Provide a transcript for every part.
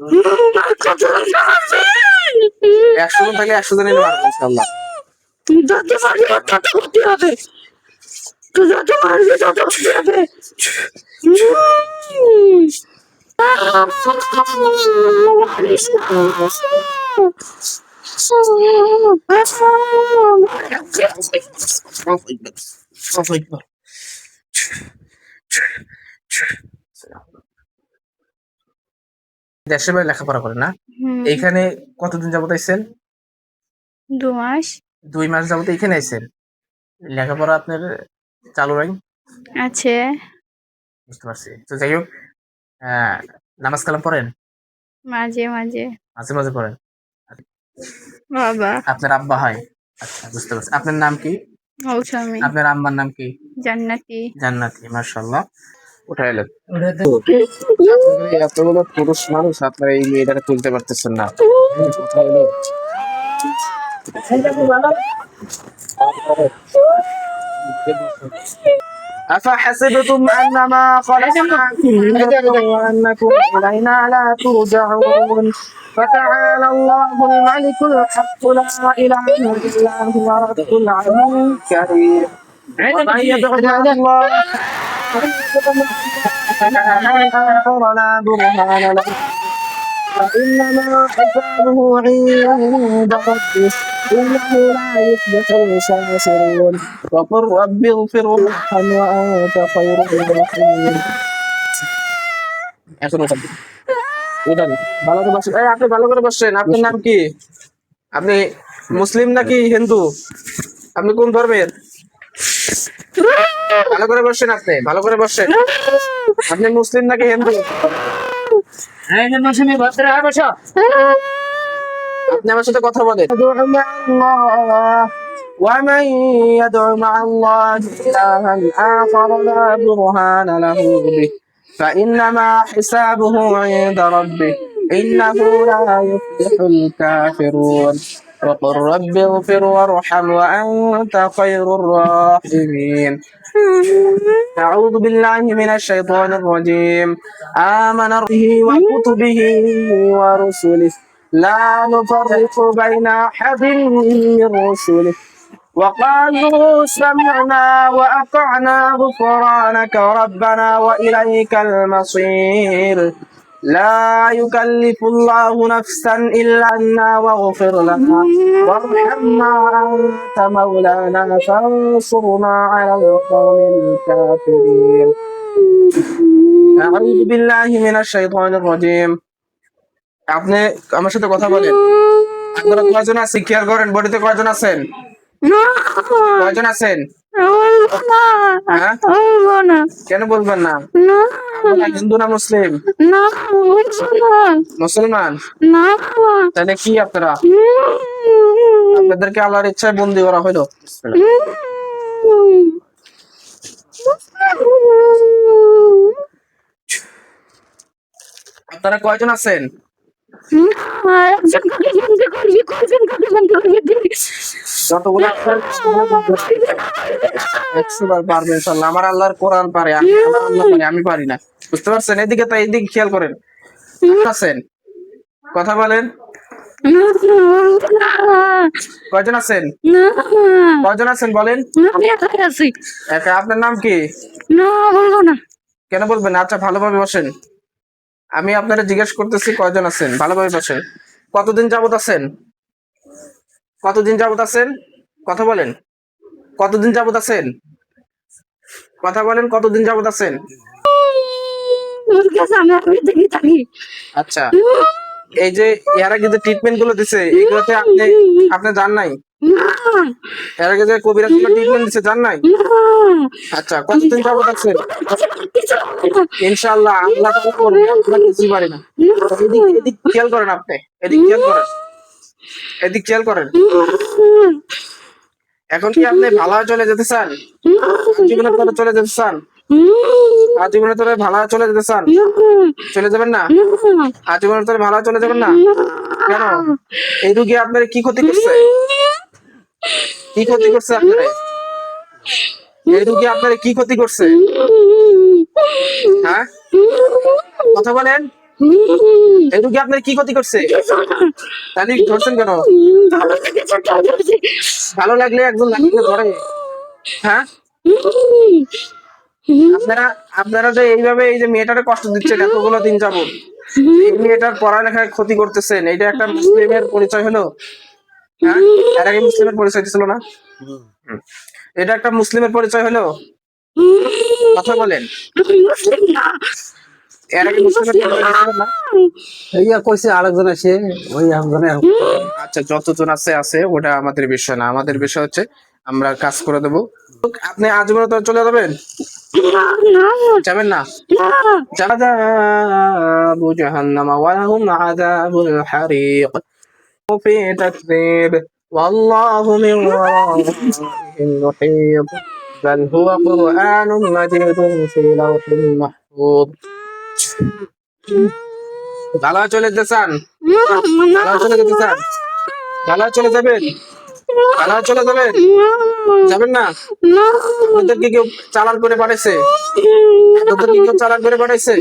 100 জন থাকলে 100 জনই মারবো ইনশাআল্লাহ। যত মারবি তত ক্ষতি হবে, তুই যত মারবি তত ক্ষতি হবে। দেশের বাইরে লেখাপড়া করেন না? এইখানে কতদিন যাবত আইছেন? 2 মাস 2 মাস যাবত এখানে আইছেন। লেখাপড়া আপনার চালু নাই? আছে। বুঝতে পারছি। তো যাই হোক, নামাজ কালাম পড়েন? মাঝে মাঝে। মাঝে মাঝে পড়েন। বাবা আপনার আব্বা হয়? আচ্ছা, বুঝতে পারছি। আপনার নাম কি? মৌসুমী আপনার আম্মার নাম কি? জান্নাতি। জান্নাতি, মাশাআল্লাহ। উঠাইলেন। এতগুলো পুরুষ মানুষ, আপনার এই মেয়েটাকে তুলতে পারতেছেন না। কথা হলো أفحسبتم أنما خلقناكم عبثا وأنكم إلينا لا ترجعون فتعالى الله الملك الحق لا إله إلا هو رب العرش الكريم ومن يدع مع الله لا برهان له فإنما حسابه عند ربه إنه لا يفلح الخاسرون وقل رب اغفر وارحم وأنت خير الراحمين এখন উঠান ভালো করে বসেন। এই আপনি ভালো করে বসেন। আপনার নাম কি? আপনি মুসলিম নাকি হিন্দু? আপনি কোন ধর্মের? ভালো করে বসেন। আপনি ভালো করে বসেন। আপনি মুসলিম নাকি হিন্দু? আপনি আমার সাথে কথা বলেন। ومن يدع مع الله إلها آخر لا برهان له به فإنما حسابه عند ربه إنه لا يفلح الكافرون وقل رب اغفر وارحم وأنت خير الراحمين أعوذ بالله من الشيطان الرجيم آمن به وكتبه ورسله لا نفرق بين أحد من رسله وقالوا سمعنا وأطعنا غفرانك ربنا وإليك المصير لا يكلف الله نفسا إلا أنها واغفر لنا وارحمنا أنت مولانا فانصرنا على القوم الكافرين أعوذ بالله من الشيطان الرجيم আপনি আমার সাথে কথা বলেন। আপনারা কয়জন আছেন খেয়াল করেন, বডিতে কয়জন আছেন? কয়জন আছেন? কেন বলবেন না? আপনারা হিন্দু না মুসলিম? মুসলমান। তাহলে কি আপনারা? আপনাদেরকে আল্লাহর ইচ্ছায় বন্দী করা হলো। আপনারা কয়জন আছেন? যতগুলো 100 বার পারবে ইনশাআল্লাহ। আমার আল্লাহর কোরআন পারে, আমার আল্লাহ পারে, আমি পারি না। বুঝতে পারছেন? এদিকে তো এদিকে খেয়াল করেন। আছেন কথা বলেন। কয়জন আছেন? কয়জন আছেন বলেন? একা। আপনার নাম কি? কেন বলবেন? আচ্ছা, ভালোভাবে বসেন। আমি আপনারা জিজ্ঞেস করতেছি কয়জন আছেন, ভালোভাবে বসেন। কতদিন যাবত আছেন? কতদিন যাবত আছেন? কথা বলেন। কতদিন যাবত আছেন? কথা বলেন। কতদিন যাবত আছেন? আচ্ছা, এই যে এর আগে যে ট্রিটমেন্ট গুলো দিছে এগুলোতে আপনি জান নাই? এর আগে যে কবিরাজ ট্রিটমেন্ট দিছে জান নাই? আচ্ছা, কতদিন যাবত আছেন? ইনশাআল্লাহ আল্লাহ তাআলা করবে, আমরা কিছুই পারি না। এদিক খেয়াল করেন। আপনি এদিক খেয়াল করেন। এদিক খেয়াল করেন। এখন কি আপনি ভালো চলে যেতে চান? জীবনের পরে চলে যেতে চান? আজীবনের তোরে ভালো চলে যেতে চান? চলে যাবেন না? আজীবনের তোরে ভালো চলে যাবেন না? কেন? এই রোগী আপনার কি ক্ষতি করছে? কি ক্ষতি করছে আপনার? এই রোগী আপনার কি ক্ষতি করছে? হ্যাঁ, কথা বলেন। এই রোগী আপনার কি ক্ষতি করছে? তাহলে ধরছেন কেন? ভালো লেগেছে তাই ধরেছি। ভালো লাগলে একজন লাঠিকে ধরে? হ্যাঁ, আপনারা আপনারা যে এইভাবে এই যে মেয়েটারে কষ্ট দিচ্ছেন এতগুলো দিন যাবত, এই মেয়েটার পড়ালেখায় ক্ষতি করতেছেন, এটা একটা মুসলিমের পরিচয় হলো? হ্যাঁ, এর আগে মুসলিমের পরিচয় ছিল না? হুম। এটা একটা মুসলিমের পরিচয় হলো? কথা বলেন। মুসলিম না, এর আগে মুসলিমের পরিচয় ছিল না? ইয়া কইছে আরেকজন আছে ওই একজনে আচ্ছা, যতজন আছে ওটা আমাদের বিষয় না, আমাদের বিষয় হচ্ছে আমরা কাজ করে দেবো। আপনি আজীবন তো চলে যাবেন? যাবেন না? عذاب جهنم ولهم عذاب الحريق في تكذيب والله من ورائهم محيط بل هو قرآن مجيد في لوح محفوظ গালা চলে যেতে চান? গালা চলে যেতে চান? গালা চলে যাবেন? গালা চলে যাবেন? যাবেন না? আপনাদেরকে কেউ চালান করে পাঠাইছে? আপনাদেরকে কেউ চালান করে পাঠাইছে?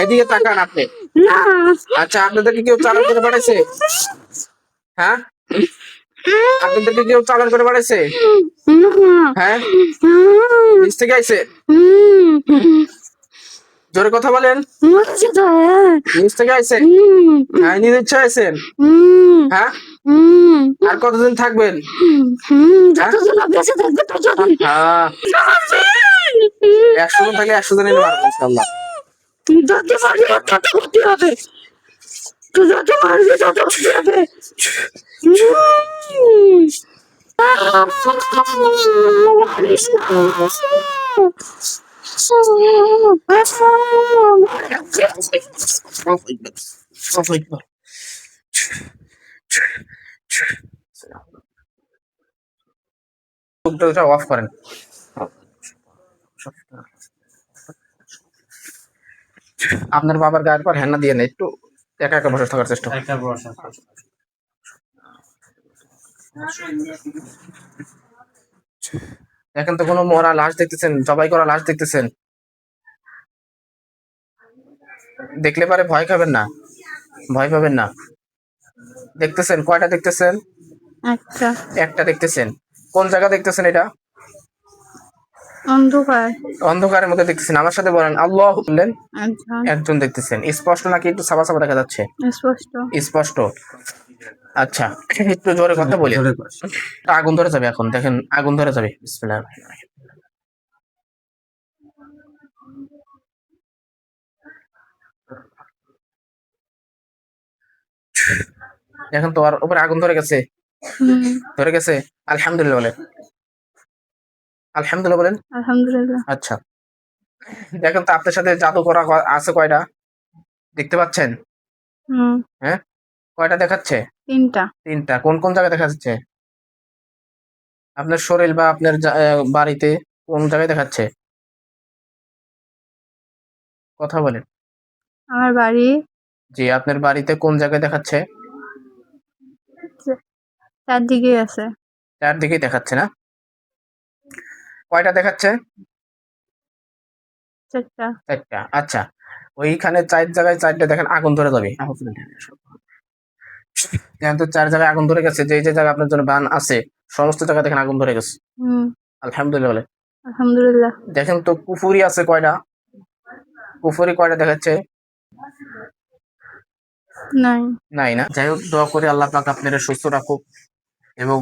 এদিকে তাকান আপনি। আচ্ছা, আপনাদেরকে কেউ চালান করে পাঠাইছে? হ্যাঁ, আপনাদেরকে কেউ চালান করে পাঠাইছে? হ্যাঁ, নিচ থেকে আইছে? জোরে কথা বলেন। নিচ থেকে আইছে? হ্যাঁ, নিজের ইচ্ছা আইছেন? হ্যাঁ, আর কতদিন থাকবেন? হ্যাঁ, 100 জন থাকলে 100 জনই মারবো ইনশাআল্লাহ। যত মারবি তত ক্ষতি হবে, তুই যত মারবি তত ক্ষতি হবে। কম্পিউটারটা অফ করেন। আপনার বাবার গায়ের পর হেন্না দিয়ে নেই, একটু একা একা বসে থাকার চেষ্টা করুন। এখন তো কোনো মরা লাশ দেখতেছেন, জবাই করা লাশ দেখতেছেন, দেখলে পারে ভয় খাবেন না, ভয় পাবেন না। দেখতেছেন কয়টা দেখতেছেন? একটা একটা দেখতেছেন। কোন জায়গা দেখতেছেন এটা? অন্ধকার। অন্ধকারের মধ্যে দেখতেছেন। আমার সাথে বলেন আল্লাহ বললেন। আচ্ছা, একজন দেখতেছেন। স্পষ্ট নাকি একটু সাবা সাবা দেখা যাচ্ছে? স্পষ্ট। স্পষ্ট। আচ্ছা, একটু জোরে কথা বলি। আগুন ধরে যাবে এখন, দেখেন আগুন ধরে যাবে। বিসমিল্লাহির রহমানির রহিম। এখন তো আর উপরে আগুন ধরে গেছে, ধরে গেছে। আলহামদুলিল্লাহ বলেন, আলহামদুলিল্লাহ বলেন। আলহামদুলিল্লাহ। আচ্ছা, দেখেন তো আপনার সাথে জাদু করা আছে কয়টা দেখতে পাচ্ছেন? হ্যাঁ, কয়টা দেখাচ্ছে? তিনটা। তিনটা। কোন কোন জায়গায় দেখা যাচ্ছে? আপনার শরীর বা আপনার বাড়িতে কোন জায়গায় দেখাচ্ছে? কথা বলেন। আমার বাড়ি জি, আপনার বাড়িতে কোন জায়গায় দেখাচ্ছে? চারদিকে আছে। চারদিকেই দেখাচ্ছে না? কয়টা দেখাচ্ছে? চারটা। চারটা। আচ্ছা, ওইখানে 4 জায়গায় 4টা দেখেন আগুন ধরে যাবে। দেখেন তো 4 জায়গায় আগুন ধরে গেছে। যে যে জায়গায় আপনার জন্য বান আছে সমস্ত জায়গায় দেখেন আগুন ধরে গেছে। আলহামদুলিল্লাহ বলে। আলহামদুলিল্লাহ। দেখেন তো কুফুরি আছে কয়টা? কুফুরি কয়টা দেখাচ্ছে? নাই। নাই না? যাই হোক, দোয়া করে আল্লাহ পাক আপনারা সুস্থ রাখুক এবং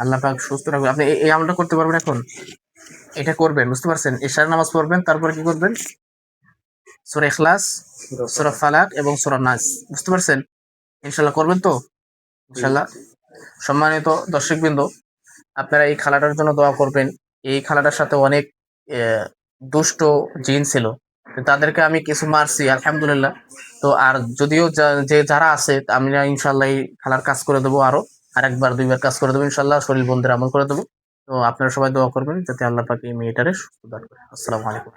আল্লাহ পাক সুস্থ রাখুক। আপনি এই আমলটা করতে পারবেন এখন? এটা করবেন, বুঝতে পারছেন? এশার নামাজ পড়বেন, তারপরে কি করবেন? সূরা ইখলাস, সূরা ফালাক এবং সূরা নাস, বুঝতে পারছেন? ইনশাআল্লাহ করবেন তো? ইনশাআল্লাহ। সম্মানিত দর্শকবৃন্দ, আপনারা এই খালাটার জন্য দোয়া করবেন। এই খালাটার সাথে অনেক দুষ্ট জিন ছিল, তো তাদেরকে আমি কিছু মারছি আলহামদুলিল্লাহ। তো আর যদিও যে যারা আছে আমরা ইনশাআল্লাহ এই খালার কাজ করে দেবো, আরো আরেকবার 2বার কাজ করে দেবো ইনশাআল্লাহ, শরীর বন্ধের আমল করে দেবো। তো আপনারা সবাই দোয়া করবেন যাতে আল্লাহ পাক এই মেয়েটারে সুস্থ দান করে। আসসালামু আলাইকুম।